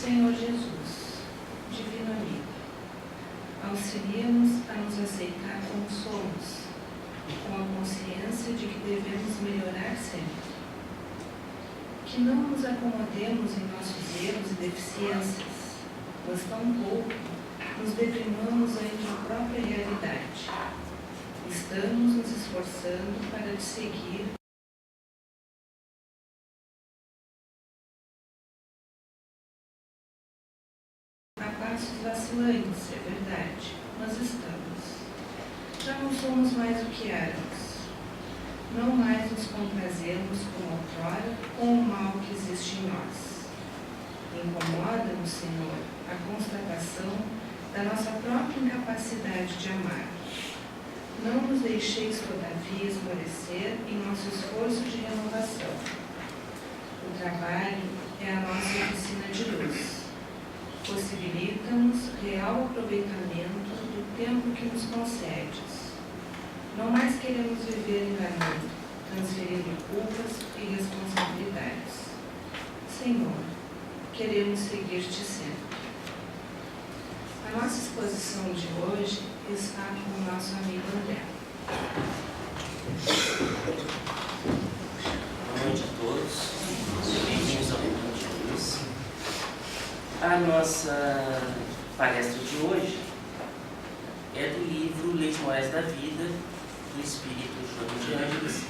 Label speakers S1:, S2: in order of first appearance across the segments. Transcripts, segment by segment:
S1: Senhor Jesus, Divino Amigo, auxilia-nos a nos aceitar como somos, com a consciência de que devemos melhorar sempre. Que não nos acomodemos em nossos erros e deficiências, mas tampouco nos deprimamos ante a própria realidade. Estamos nos esforçando para te seguir a passos vacilantes, é verdade, mas estamos. Já não somos mais o que éramos. Não mais nos comprazemos como outrora com o mal que existe em nós. Incomoda-nos, Senhor, a constatação da nossa própria incapacidade de amar. Não nos deixeis, todavia, esmorecer em nosso esforço de renovação. O trabalho é a nossa oficina de luz. Possibilita-nos real aproveitamento do tempo que nos concedes. Não mais queremos viver enganando, transferindo culpas e responsabilidades. Senhor, queremos seguir-te sempre. A nossa exposição de hoje está com o nosso amigo André.
S2: Boa noite a todos, bem-vindos ao Reino de Luz. A nossa palestra de hoje é do livro Leis Morais da Vida, do Espírito João de Ângeles,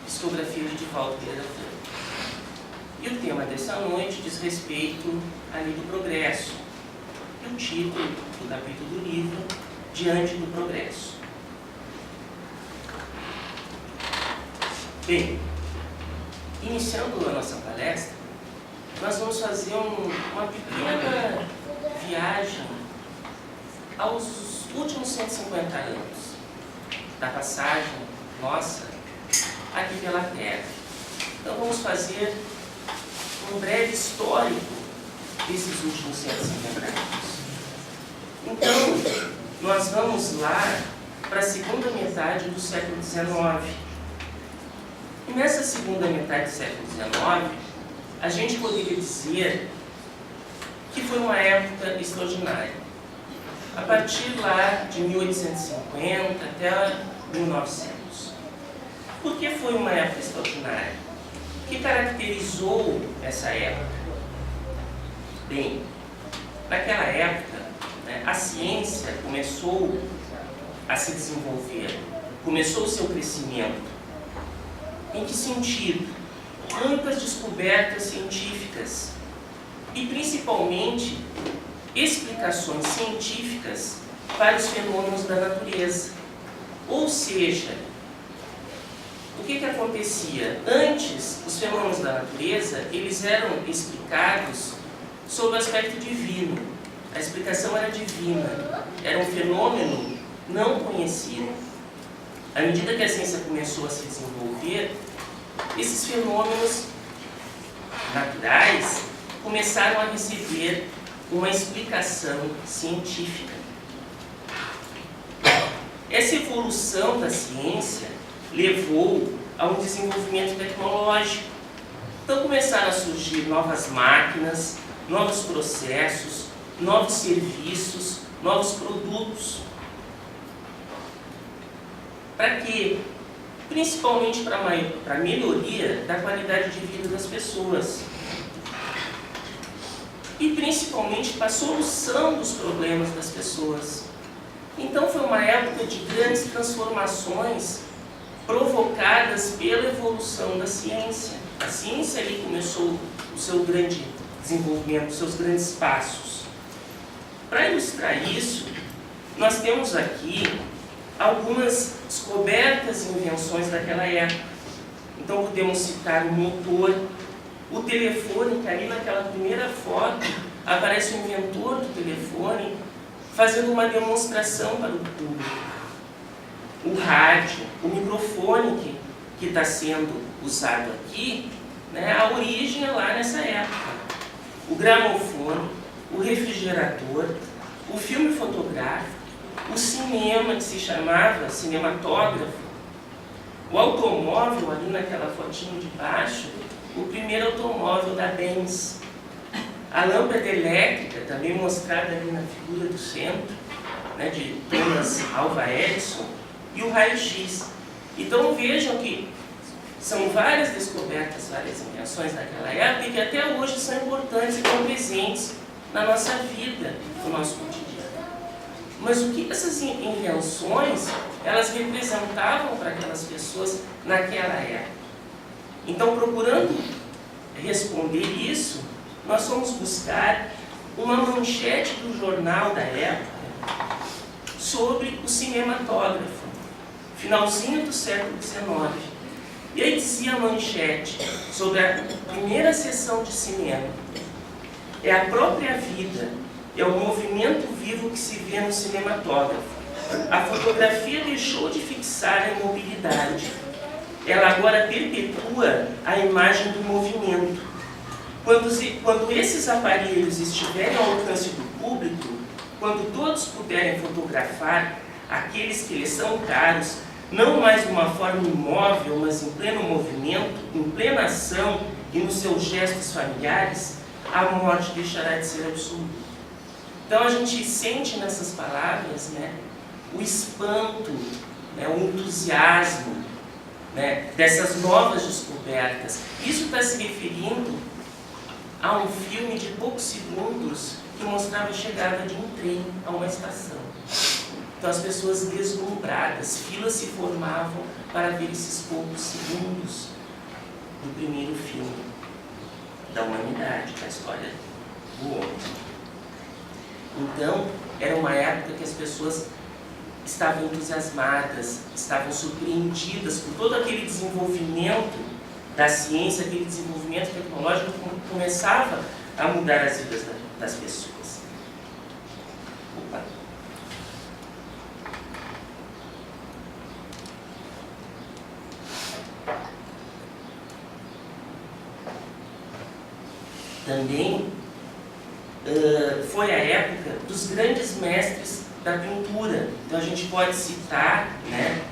S2: psicografia de Divaldo Pereira Franco. E o tema dessa noite diz respeito à lei do progresso, e o título do capítulo do livro, Diante do Progresso. Bem, iniciando a nossa palestra, nós vamos fazer uma pequena viagem aos últimos 150 anos da passagem nossa aqui pela Terra. Então vamos fazer um breve histórico desses últimos 150 anos. Então, nós vamos lá para a segunda metade do século XIX. E nessa segunda metade do século XIX, a gente poderia dizer que foi uma época extraordinária. A partir lá de 1850 até 1900. Por que foi uma época extraordinária? O que caracterizou essa época? Bem, naquela época, a ciência começou a se desenvolver, começou o seu crescimento. Em que sentido? Muitas descobertas científicas e, principalmente, explicações científicas para os fenômenos da natureza. Ou seja, o que acontecia? Antes, os fenômenos da natureza, eles eram explicados sob o aspecto divino. A explicação era divina, era um fenômeno não conhecido. À medida que a ciência começou a se desenvolver, esses fenômenos naturais começaram a receber uma explicação científica. Essa evolução da ciência levou a um desenvolvimento tecnológico. Então começaram a surgir novas máquinas, novos processos, novos serviços, novos produtos. Para quê? Principalmente para a melhoria da qualidade de vida das pessoas. E principalmente para a solução dos problemas das pessoas. Então foi uma época de grandes transformações provocadas pela evolução da ciência. A ciência ali começou o seu grande desenvolvimento, os seus grandes passos. Para ilustrar isso, nós temos aqui algumas descobertas e invenções daquela época. Então podemos citar o motor, o telefone, que ali naquela primeira foto aparece o inventor do telefone fazendo uma demonstração para o público. O rádio, o microfone que está sendo usado aqui, a origem é lá nessa época. O gramofone, o refrigerador, o filme fotográfico, o cinema, que se chamava cinematógrafo, o automóvel, ali naquela fotinho de baixo, o primeiro automóvel da Benz, a lâmpada elétrica, também mostrada ali na figura do centro, né, de Thomas Alva Edison, e o raio-x. Então vejam que são várias descobertas, várias invenções daquela época e que até hoje são importantes e estão presentes na nossa vida, no nosso cotidiano. Mas o que essas invenções, elas representavam para aquelas pessoas naquela época? Então, procurando responder isso, nós fomos buscar uma manchete do jornal da época sobre o cinematógrafo, finalzinho do século XIX. E aí dizia a manchete sobre a primeira sessão de cinema: é a própria vida, é o movimento vivo que se vê no cinematógrafo. A fotografia deixou de fixar a imobilidade. Ela agora perpetua a imagem do movimento. Quando esses aparelhos estiverem ao alcance do público, quando todos puderem fotografar aqueles que lhes são caros, não mais de uma forma imóvel, mas em pleno movimento, em plena ação e nos seus gestos familiares, a morte deixará de ser absoluta. Então a gente sente nessas palavras, né, o espanto, né, o entusiasmo, né, dessas novas descobertas. Isso está se referindo a um filme de poucos segundos que mostrava a chegada de um trem a uma estação. Então as pessoas deslumbradas, filas se formavam para ver esses poucos segundos do primeiro filme da humanidade, da história do homem. Então, era uma época que as pessoas estavam entusiasmadas, estavam surpreendidas por todo aquele desenvolvimento da ciência, aquele desenvolvimento tecnológico que começava a mudar as vidas das pessoas. Opa. Também foi a época dos grandes mestres da pintura. Então a gente pode citar, né,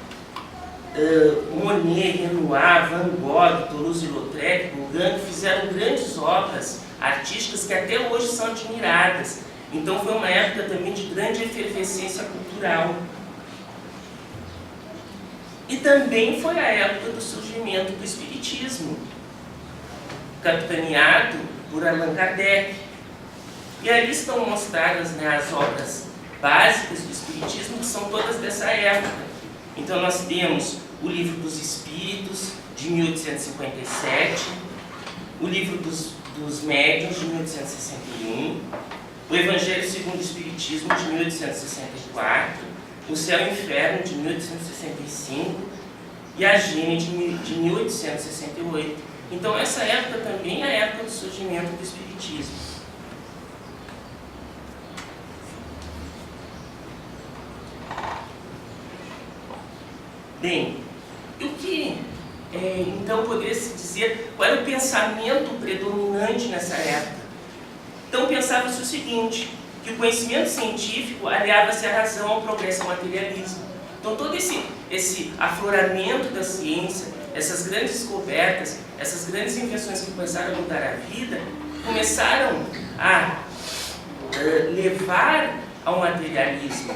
S2: Monet, Renoir, Van Gogh, Toulouse-Lautrec, Gauguin, que fizeram grandes obras artísticas que até hoje são admiradas. Então foi uma época também de grande efervescência cultural. E também foi a época do surgimento do Espiritismo, capitaneado por Allan Kardec. E ali estão mostradas, né, as obras básicas do Espiritismo, que são todas dessa época. Então nós temos o Livro dos Espíritos, de 1857, o Livro dos Médiuns, de 1861, o Evangelho segundo o Espiritismo, de 1864, o Céu e o Inferno, de 1865, e a Gênese, de 1868. Então essa época também é a época do surgimento do Espiritismo. Bem, o que então poderia se dizer, qual era o pensamento predominante nessa época? Então pensava-se o seguinte, que o conhecimento científico aliava-se à razão, ao progresso, ao materialismo. Então todo esse afloramento da ciência, essas grandes descobertas, essas grandes invenções que começaram a mudar a vida, começaram a levar ao materialismo.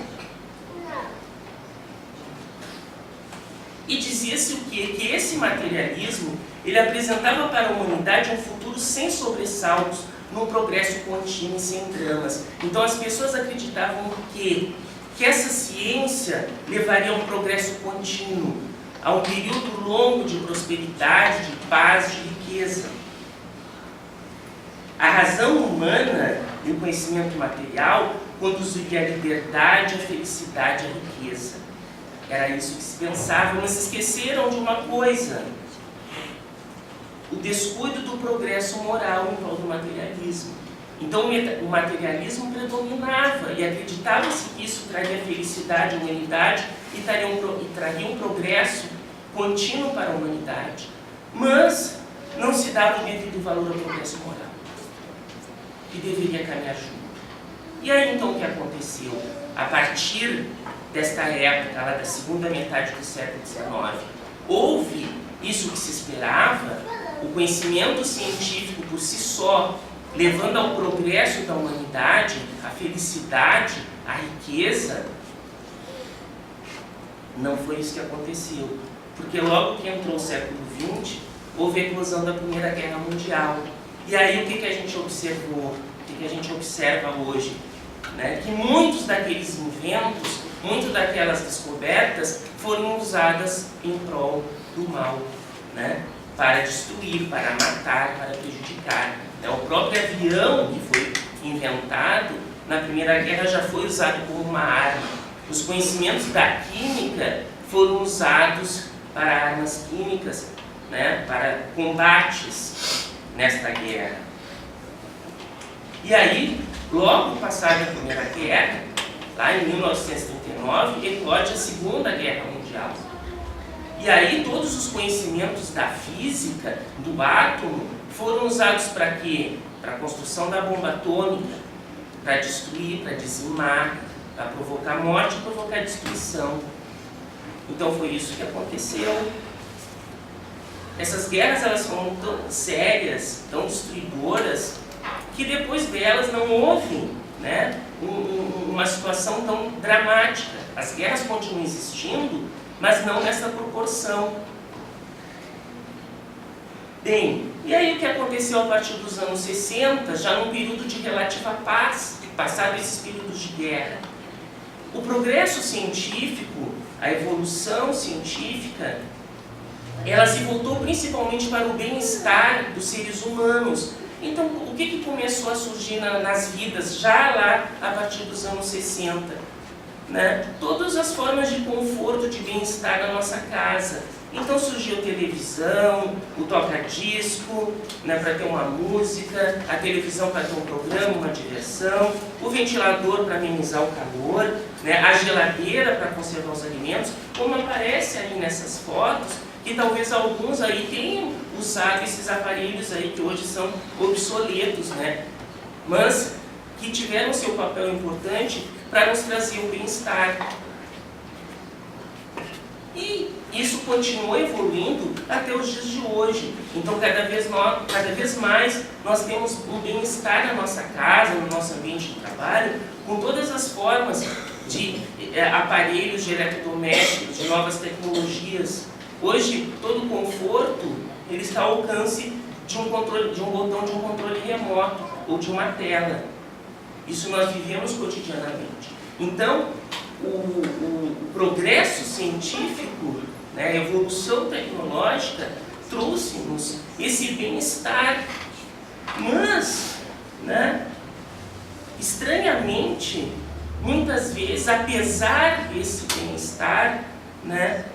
S2: E dizia-se o quê? Que esse materialismo, ele apresentava para a humanidade um futuro sem sobressaltos, num progresso contínuo e sem dramas. Então as pessoas acreditavam no quê? Que essa ciência levaria a um progresso contínuo, a um período longo de prosperidade, de paz, de riqueza. A razão humana e o conhecimento material conduziria à liberdade, à felicidade, à riqueza. Era isso que se pensava, mas se esqueceram de uma coisa: o descuido do progresso moral em prol do materialismo. Então o materialismo predominava e acreditava-se que isso traria felicidade à humanidade e traria um progresso contínuo para a humanidade. Mas não se dava o devido valor ao progresso moral, que deveria caminhar junto. E aí então o que aconteceu? A partir desta época, lá da segunda metade do século XIX, houve isso que se esperava. O conhecimento científico por si só levando ao progresso da humanidade, à felicidade, à riqueza, não foi isso que aconteceu. Porque logo que entrou o século XX, houve a eclosão da Primeira Guerra Mundial. E aí o que a gente observou? O que a gente observa hoje? Né? Que muitos daqueles inventos, muitas daquelas descobertas foram usadas em prol do mal, né? Para destruir, para matar, para prejudicar. O próprio avião que foi inventado na Primeira Guerra já foi usado como uma arma. Os conhecimentos da química foram usados para armas químicas, né? Para combates nesta guerra. E aí, logo passada a Primeira Guerra, lá em 1939, eclode a Segunda Guerra Mundial. E aí todos os conhecimentos da física, do átomo, foram usados para quê? Para a construção da bomba atômica, para destruir, para dizimar, para provocar morte e provocar destruição. Então foi isso que aconteceu. Essas guerras elas foram tão sérias, tão destruidoras, que depois delas não houve, né, uma situação tão dramática. As guerras continuam existindo, mas não nessa proporção. Bem, e aí o que aconteceu a partir dos anos 60, já num período de relativa paz, passado esses períodos de guerra? O progresso científico, a evolução científica, ela se voltou principalmente para o bem-estar dos seres humanos. Então, o que começou a surgir nas vidas já lá a partir dos anos 60? Né? Todas as formas de conforto, de bem-estar na nossa casa. Então surgiu a televisão, o toca-disco, né, para ter uma música, a televisão para ter um programa, uma diversão, o ventilador para amenizar o calor, né, a geladeira para conservar os alimentos, como aparece aí nessas fotos, que talvez alguns aí tenham usado esses aparelhos aí que hoje são obsoletos, né, mas que tiveram seu papel importante para nos trazer o bem-estar. E isso continua evoluindo até os dias de hoje. Então, cada vez mais, nós temos um bem-estar na nossa casa, no nosso ambiente de trabalho, com todas as formas de aparelhos de eletrodomésticos, de novas tecnologias. Hoje, todo o conforto ele está ao alcance de um controle, de um botão de um controle remoto ou de uma tela. Isso nós vivemos cotidianamente. Então, o progresso científico, né, a evolução tecnológica trouxe-nos esse bem-estar. Mas, né, estranhamente, muitas vezes, apesar desse bem-estar, né,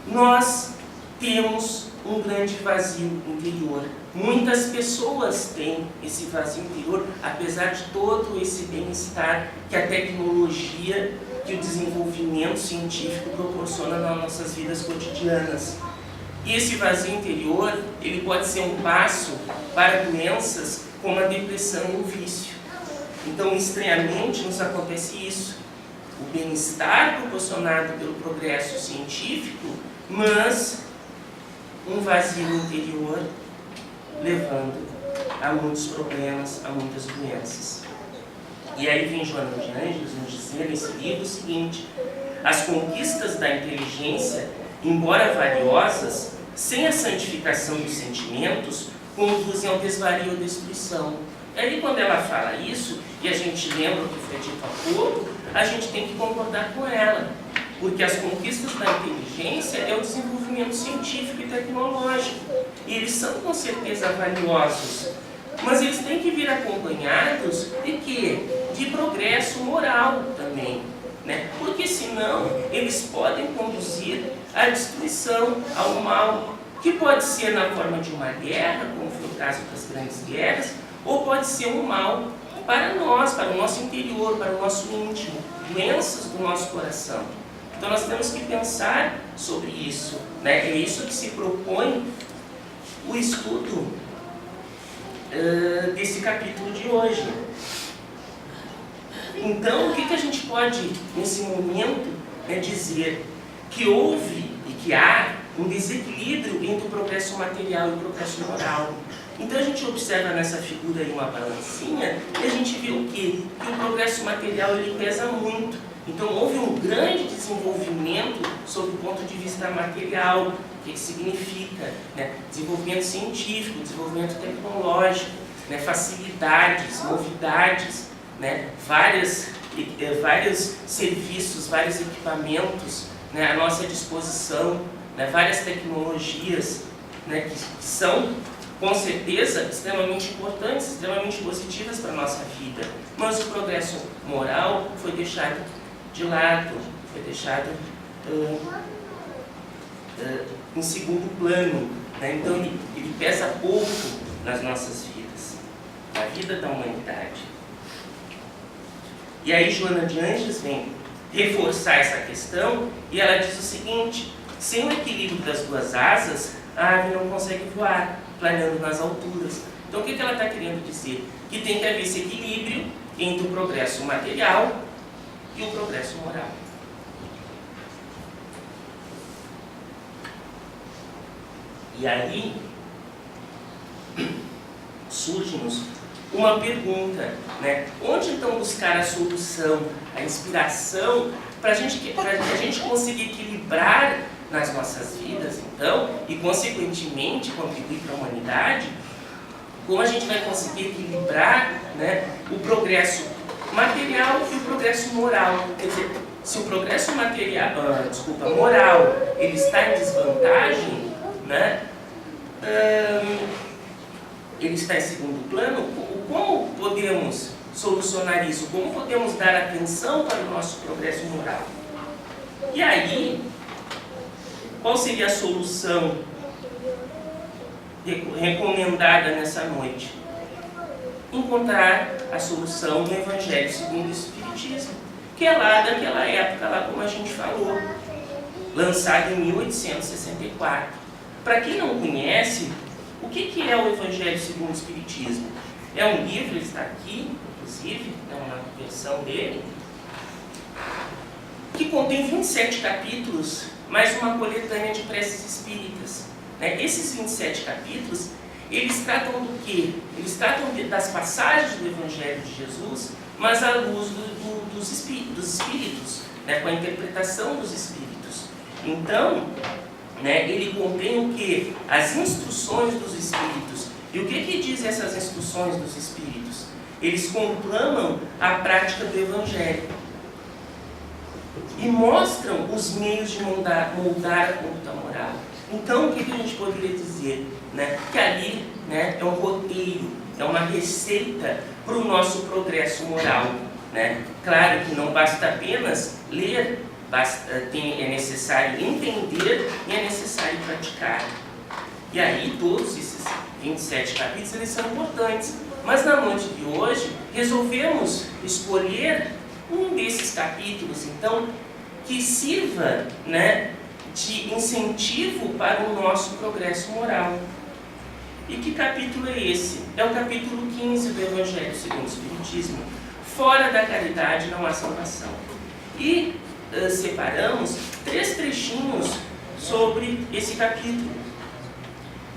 S2: nós temos um grande vazio interior. Muitas pessoas têm esse vazio interior, apesar de todo esse bem-estar que a tecnologia, que o desenvolvimento científico proporciona nas nossas vidas cotidianas. E esse vazio interior, ele pode ser um passo para doenças como a depressão e o vício. Então, estranhamente, nos acontece isso. O bem-estar proporcionado pelo progresso científico, mas um vazio interior levando a muitos problemas, a muitas doenças. E aí vem Joana de Ângeles nos dizer nesse livro o seguinte: as conquistas da inteligência, embora valiosas, sem a santificação dos sentimentos, conduzem ao desvario ou destruição. E aí quando ela fala isso, e a gente lembra o que foi dito há pouco, a gente tem que concordar com ela. Porque as conquistas da inteligência é o desenvolvimento científico e tecnológico. E eles são com certeza valiosos. Mas eles têm que vir acompanhados de quê? De progresso moral também. Né? Porque senão eles podem conduzir à destruição, ao mal. Que pode ser na forma de uma guerra, como foi o caso das grandes guerras, ou pode ser um mal para nós, para o nosso interior, para o nosso íntimo, doenças do nosso coração. Então nós temos que pensar sobre isso, né? É isso que se propõe o estudo desse capítulo de hoje. Então, o que a gente pode, nesse momento, dizer? Que houve e que há um desequilíbrio entre o progresso material e o progresso moral. Então a gente observa nessa figura aí uma balancinha e a gente vê o quê? Que o progresso material ele pesa muito. Então houve um grande desenvolvimento sob o ponto de vista material. O que significa? Né? Desenvolvimento científico, desenvolvimento tecnológico, né? Facilidades, novidades, né? Vários serviços, vários equipamentos, né? À nossa disposição, né? Várias tecnologias, né? que são, com certeza, extremamente importantes, extremamente positivas para a nossa vida. Mas o progresso moral foi deixado de lado, foi deixado em segundo plano. Né? Então ele pesa pouco nas nossas vidas, na vida da humanidade. E aí Joana de Ângeles vem reforçar essa questão e ela diz o seguinte: sem o equilíbrio das duas asas, a ave não consegue voar, planeando nas alturas. Então o que ela está querendo dizer? Que tem que haver esse equilíbrio entre o progresso material e o progresso moral. E aí surge-nos uma pergunta, né? Onde então buscar a solução, a inspiração, para a gente conseguir equilibrar nas nossas vidas, então, e consequentemente contribuir para a humanidade? Como a gente vai conseguir equilibrar, né, o progresso material e o progresso moral? Quer dizer, se o progresso moral ele está em desvantagem, né, ele está em segundo plano, como podemos solucionar isso? Como podemos dar atenção para o nosso progresso moral? E aí, qual seria a solução recomendada nessa noite? Encontrar a solução no Evangelho segundo o Espiritismo, que é lá daquela época, lá como a gente falou, lançado em 1864. Para quem não conhece, o que é o Evangelho segundo o Espiritismo? É um livro, ele está aqui, inclusive, é uma versão dele, que contém 27 capítulos, mais uma coletânea de preces espíritas. Né? Esses 27 capítulos, eles tratam do quê? Eles tratam das passagens do Evangelho de Jesus, mas à luz dos espíritos, né? Com a interpretação dos espíritos. Então, né, ele contém o quê? As instruções dos espíritos. E o que dizem essas instruções dos espíritos? Eles conclamam a prática do Evangelho e mostram os meios de moldar a conduta moral. Então, o que a gente poderia dizer? Né? Que ali, né, é um roteiro, é uma receita para o nosso progresso moral. Né? Claro que não basta apenas ler, é necessário entender e é necessário praticar. E aí, todos esses 27 capítulos eles são importantes. Mas na noite de hoje, resolvemos escolher um desses capítulos, então, que sirva, né, de incentivo para o nosso progresso moral. E que capítulo é esse? É o capítulo 15 do Evangelho segundo o Espiritismo. Fora da caridade não há salvação. E separamos 3 trechinhos sobre esse capítulo.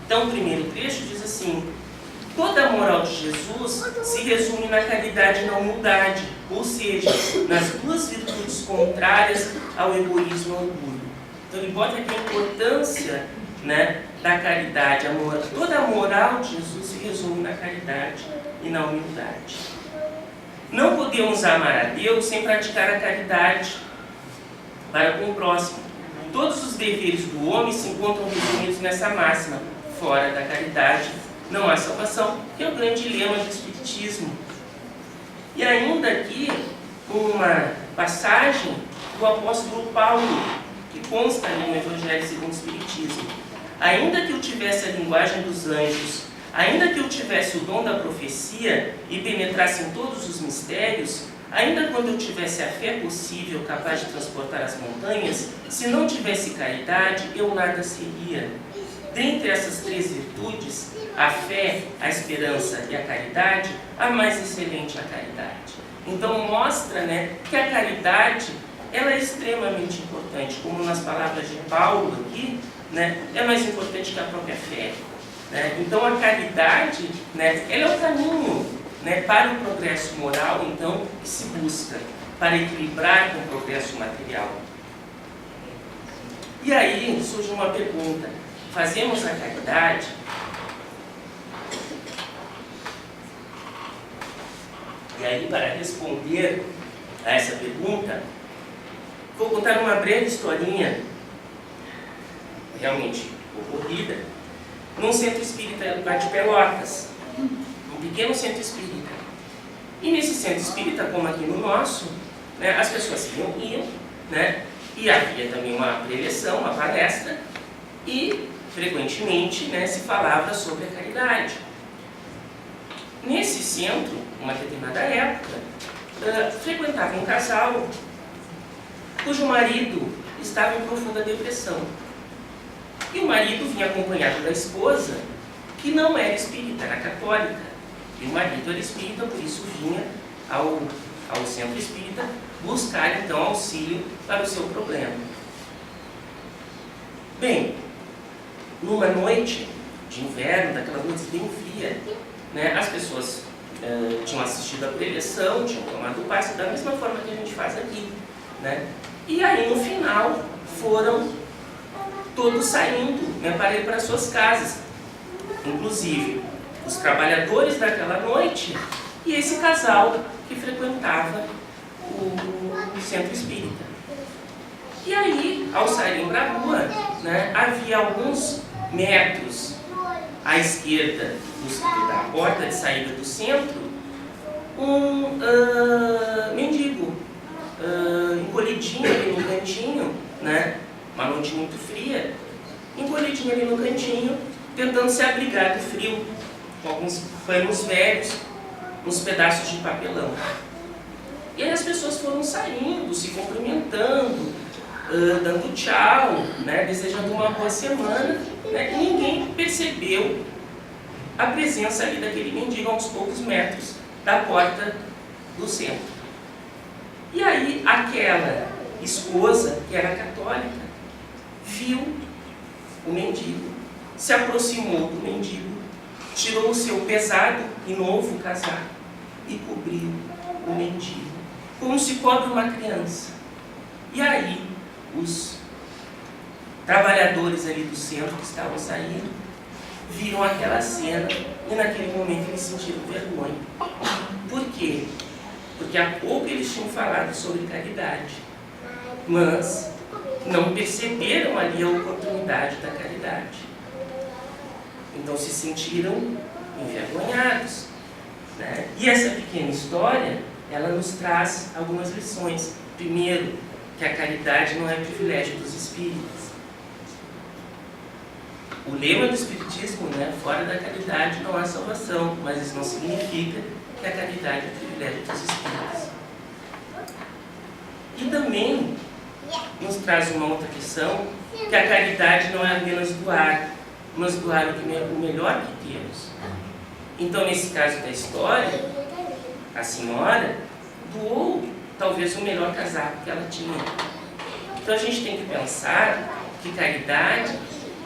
S2: Então, o primeiro trecho diz assim: toda a moral de Jesus se resume na caridade e na humildade, ou seja, nas duas virtudes contrárias ao egoísmo e ao orgulho. Então ele bota aqui a importância, né, da caridade. Toda a moral de Jesus se resume na caridade e na humildade. Não podemos amar a Deus sem praticar a caridade para com o próximo. Todos os deveres do homem se encontram resumidos nessa máxima: fora da caridade não há salvação, que é o grande lema do Espiritismo. E ainda aqui, uma passagem do apóstolo Paulo, que consta ali no Evangelho segundo o Espiritismo: ainda que eu tivesse a linguagem dos anjos, ainda que eu tivesse o dom da profecia e penetrasse em todos os mistérios, ainda quando eu tivesse a fé possível capaz de transportar as montanhas, se não tivesse caridade, eu nada seria. Dentre essas 3 virtudes, a fé, a esperança e a caridade, a mais excelente é a caridade. Então mostra, né, que a caridade ela é extremamente importante, como nas palavras de Paulo aqui, né, é mais importante que a própria fé. Né? Então a caridade, né, ela é o caminho, né, para o progresso moral, então, que se busca, para equilibrar com o progresso material. E aí surge uma pergunta: fazemos a caridade? E aí, para responder a essa pergunta, vou contar uma breve historinha, realmente ocorrida, num centro espírita de Pelotas, um pequeno centro espírita. E nesse centro espírita, como aqui no nosso, né, as pessoas se reuniam, né, e havia também uma preleção, uma palestra, e frequentemente, né, se falava sobre a caridade. Nesse centro, uma determinada época, frequentava um casal cujo marido estava em profunda depressão. E o marido vinha acompanhado da esposa, que não era espírita, era católica. E o marido era espírita, por isso vinha ao centro espírita buscar então auxílio para o seu problema. Bem, numa noite de inverno, daquelas noites bem frias, né, as pessoas tinham assistido a preleção, tinham tomado passe da mesma forma que a gente faz aqui, né? E aí no final foram todos saindo, né, para ir para suas casas, inclusive os trabalhadores daquela noite e esse casal que frequentava o centro espírita. E aí, ao saírem para a rua, né, havia alguns metros à esquerda da porta de saída do centro, um mendigo encolhidinho ali no cantinho, né, uma noite muito fria, encolhidinho ali no cantinho, tentando se abrigar do frio, com alguns panos velhos, uns pedaços de papelão. E aí as pessoas foram saindo, se cumprimentando, dando tchau, né, desejando uma boa semana, né, e ninguém percebeu a presença ali daquele mendigo a uns poucos metros da porta do centro. E aí aquela esposa, que era católica, viu o mendigo, se aproximou do mendigo, tirou o seu pesado e novo casaco e cobriu o mendigo, como se cobre uma criança. E aí os trabalhadores ali do centro que estavam saindo viram aquela cena e naquele momento eles sentiram vergonha. Por quê? Porque há pouco eles tinham falado sobre caridade, mas não perceberam ali a oportunidade da caridade. Então se sentiram envergonhados, né? E essa pequena história, ela nos traz algumas lições. Primeiro, que a caridade não é privilégio dos espíritos. O lema do Espiritismo, né, fora da caridade não há salvação, mas isso não significa que a caridade é privilégio dos espíritos. E também nos traz uma outra lição, que a caridade não é apenas doar, mas doar o melhor que temos. Então, nesse caso da história, a senhora doou talvez o melhor casaco que ela tinha. Então a gente tem que pensar que caridade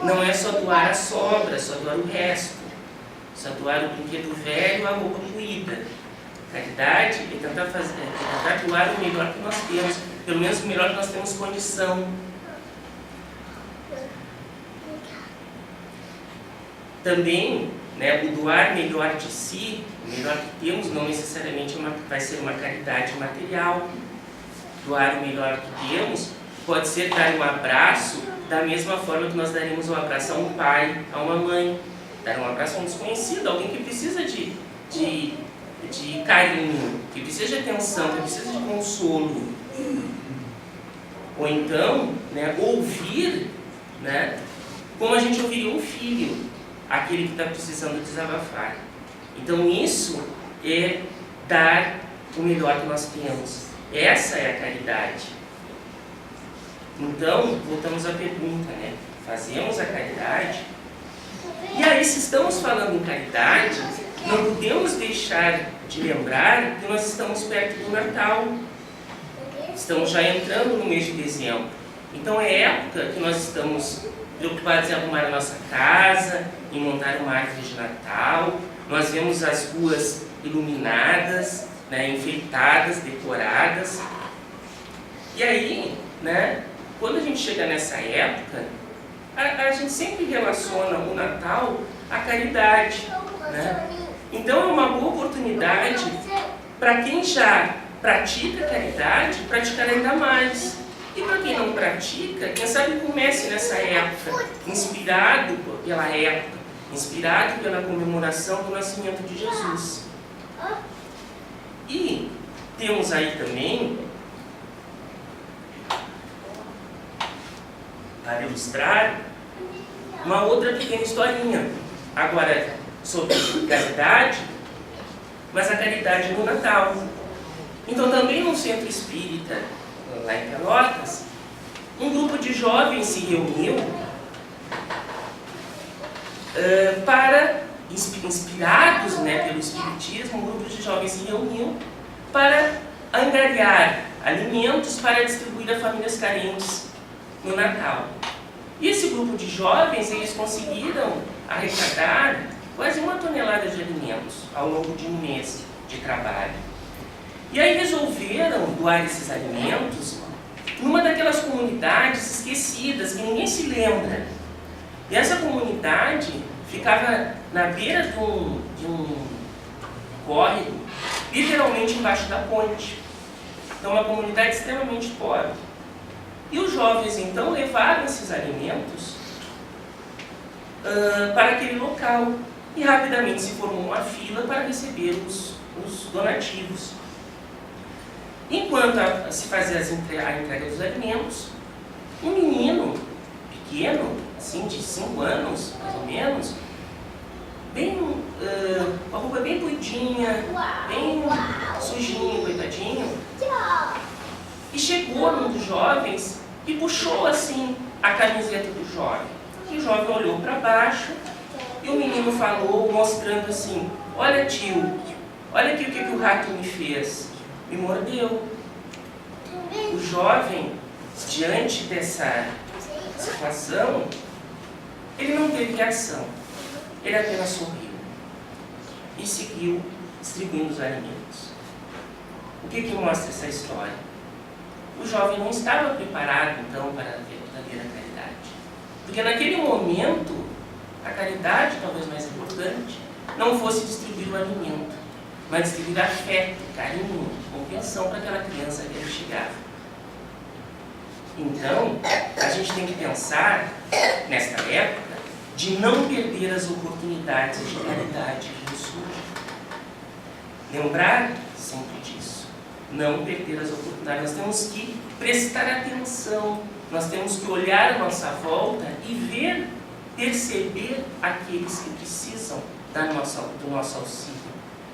S2: não é só doar a sobra, só doar o resto, só doar o brinquedo velho, a roupa moída. Caridade é tentar doar o melhor que nós temos, pelo menos o melhor que nós temos condição. Também, né, o doar melhor de si, o melhor que temos, não necessariamente vai ser uma caridade material. Doar o melhor que temos pode ser dar um abraço da mesma forma que nós daríamos um abraço a um pai, a uma mãe. Dar um abraço a um desconhecido, alguém que precisa de carinho, que precisa de atenção, que precisa de consolo. Ou então, né, ouvir, né, como a gente ouviria um filho, aquele que está precisando desabafar. Então isso é dar o melhor que nós temos. Essa é a caridade. Então, voltamos à pergunta, né? Fazemos a caridade? E aí, se estamos falando em caridade, não podemos deixar de lembrar que nós estamos perto do Natal. Estamos já entrando no mês de dezembro. Então é época que nós estamos preocupados em arrumar a nossa casa, em montar uma árvore de Natal. Nós vemos as ruas iluminadas, né, enfeitadas, decoradas. E aí, né, quando a gente chega nessa época, a gente sempre relaciona o Natal à caridade, né? Então é uma boa oportunidade para quem já pratica caridade, praticar ainda mais. E para quem não pratica, quem sabe comece nessa época, inspirado pela época, inspirado pela comemoração do nascimento de Jesus. E temos aí também, para ilustrar, uma outra pequena historinha, agora sobre caridade, mas a caridade no Natal. Então também no centro espírita, lá em Pelotas, um grupo de jovens se reuniu para, inspirados, né, pelo Espiritismo, um grupo de jovens se reuniu para angariar alimentos para distribuir a famílias carentes no Natal. E esse grupo de jovens, eles conseguiram arrecadar quase 1 tonelada de alimentos ao longo de um mês de trabalho. E aí resolveram doar esses alimentos numa daquelas comunidades esquecidas, que ninguém se lembra. E essa comunidade ficava na beira de um córrego, literalmente embaixo da ponte. Então, uma comunidade extremamente pobre. E os jovens, então, levaram esses alimentos para aquele local. E rapidamente se formou uma fila para receber os donativos. Enquanto se fazia a entrega dos alimentos, um menino pequeno, assim, de 5 anos, mais ou menos, com a roupa bem puidinha, bem sujinho, coitadinho, e chegou num dos jovens e puxou assim a camiseta do jovem. E o jovem olhou para baixo e o menino falou, mostrando assim: olha, tio, olha aqui o que o rato me fez. Me mordeu. O jovem, diante dessa situação, ele não teve reação. Ele apenas sorriu e seguiu distribuindo os alimentos. O que mostra essa história? O jovem não estava preparado, então, para a verdadeira caridade. Porque naquele momento, a caridade, talvez mais importante, não fosse distribuir o alimento, mas distribuir afeto, carinho, compreensão para aquela criança que ele chegava. Então, a gente tem que pensar, nesta época, de não perder as oportunidades de caridade que nos surgem. Lembrar sempre disso. Não perder as oportunidades. Nós temos que prestar atenção, nós temos que olhar à nossa volta e ver, perceber aqueles que precisam do nosso auxílio.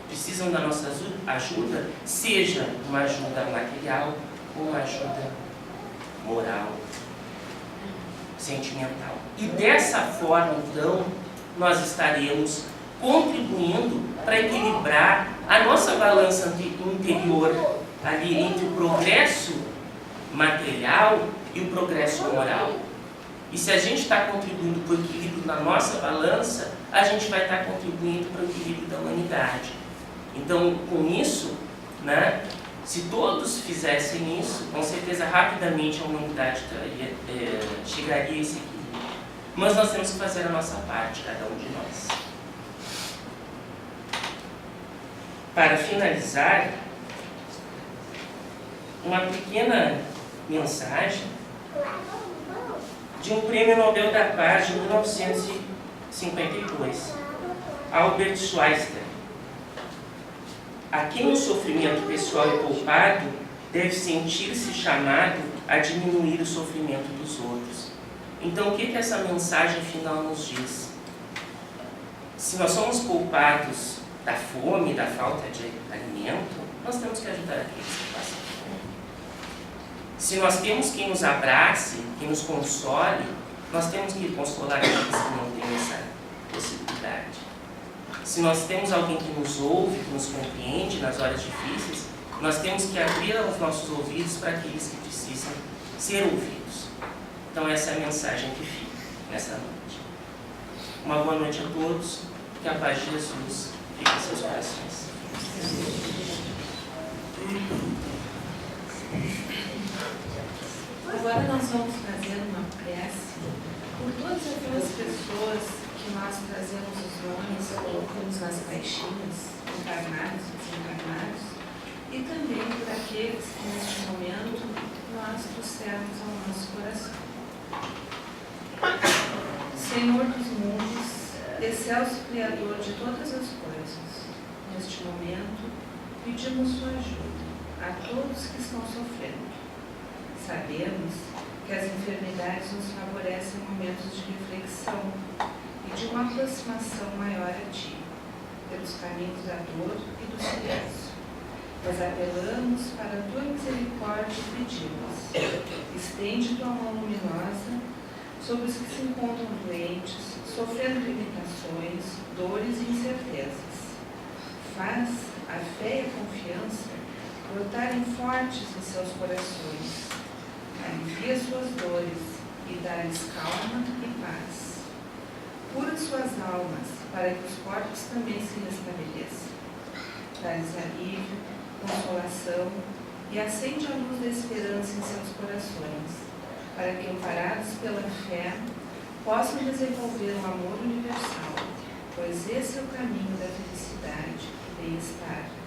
S2: Precisam da nossa ajuda, seja uma ajuda material ou uma ajuda moral, sentimental. E dessa forma, então, nós estaremos contribuindo para equilibrar a nossa balança interior ali entre o progresso material e o progresso moral. E se a gente está contribuindo para o equilíbrio da nossa balança, a gente vai estar contribuindo para o equilíbrio da humanidade. Então, com isso, né, se todos fizessem isso, com certeza rapidamente a humanidade chegaria a esse equilíbrio. Mas nós temos que fazer a nossa parte, cada um de nós. Para finalizar, uma pequena mensagem de um prêmio Nobel da Paz de 1952, Albert Schweitzer. A quem o sofrimento pessoal é poupado deve sentir-se chamado a diminuir o sofrimento dos outros. Então, o que essa mensagem final nos diz? Se nós somos poupados da fome, da falta de alimento, nós temos que ajudar aqueles que passam fome. Se nós temos quem nos abrace, quem nos console, nós temos que consolar aqueles que não têm essa possibilidade. Se nós temos alguém que nos ouve, que nos compreende nas horas difíceis, nós temos que abrir os nossos ouvidos para aqueles que precisam ser ouvidos. Então essa é a mensagem que fica. nessa noite. Uma boa noite a todos, que a paz de Jesus fique em seus corações.
S1: Agora nós vamos fazer uma prece por todas aquelas pessoas que nós trazemos os nomes, colocamos nas caixinhas, encarnados e desencarnados, e também por aqueles que neste momento nós trouxemos ao nosso coração. Senhor dos mundos, excelso Criador de todas as coisas, neste momento pedimos sua ajuda a todos que estão sofrendo. Sabemos que as enfermidades nos favorecem momentos de reflexão e de uma aproximação maior a Ti, pelos caminhos da dor e do silêncio. Nós apelamos para a Tua misericórdia e pedimos: estende Tua mão luminosa sobre os que se encontram doentes, sofrendo limitações, dores e incertezas. Faz a fé e a confiança brotarem fortes em seus corações. Alivia suas dores e dá-lhes calma e paz. Cura suas almas para que os corpos também se restabeleçam. Dá-lhes alívio, consolação e acende a luz da esperança em seus corações, para que, amparados pela fé, possam desenvolver um amor universal, pois esse é o caminho da felicidade e bem-estar.